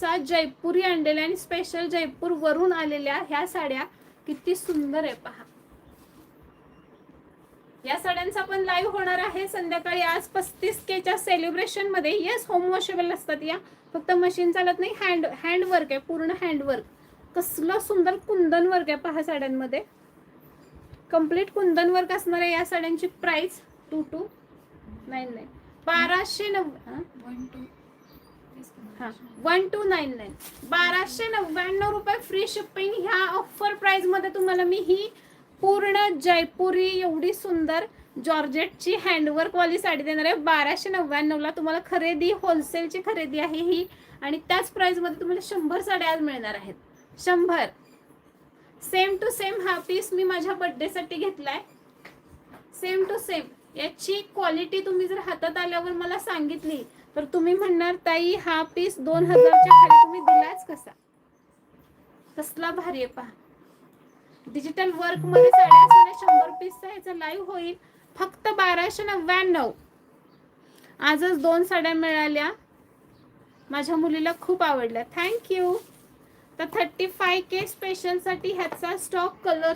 जॉर्जेटचा जयपुरी आणलेल्या आणि स्पेशल जयपूर वरून आलेल्या ह्या साड्या किती सुंदर आहे पहा. या साड्यांचा पण लाईव्ह होणार आहे संध्याकाळी आज 35K च्या सेलिब्रेशन मध्ये. येस, होम वॉशेबल असतात या, फक्त मशीन चालत नाही. हँड वर्क आहे, पूर्ण हँड वर्क. कसलं सुंदर कुंदन वर्क आहे पहा साड्यांमध्ये. कंप्लीट कुंदन वर्क असणार आहे. या साड्यांची प्राइस 2299 1299 1299 रुपये फ्री शिपिंग. ह्या ऑफर प्राइस मध्ये तुम्हाला मी ही पूर्ण जयपुरी एवढी सुंदर जॉर्जेटची हँडवर्क वाली साडी देणार आहे 1299 ला. तुम्हाला खरेदी होलसेलची खरेदी आहे ही, आणि त्याच प्राइस मध्ये तुम्हाला 100 साड्या आज मिळणार आहेत. 100 सेम टू सेम. हा पीस मी माझ्या बर्थडे साठी घेतलाय. Same to same. याची क्वालिटी तुम्ही जर हातात आल्यावर मला सांगितली तर तुम्ही म्हणणार ताई हा पीस 2000 च्या खाली तुम्ही दिलाच कसा. कसला भारी आहे पहा. डिजिटल वर्क मध्ये साड्या असणाऱ्या 100 पीसचा ह्याचा लाईव्ह होईल फक्त 1299. आजच 2 साड्या मिळाल्या. माझ्या मुलीला खूप आवडल्या. थँक्यू. तर 35K स्पेशल साठी ह्याचा स्टॉक कलर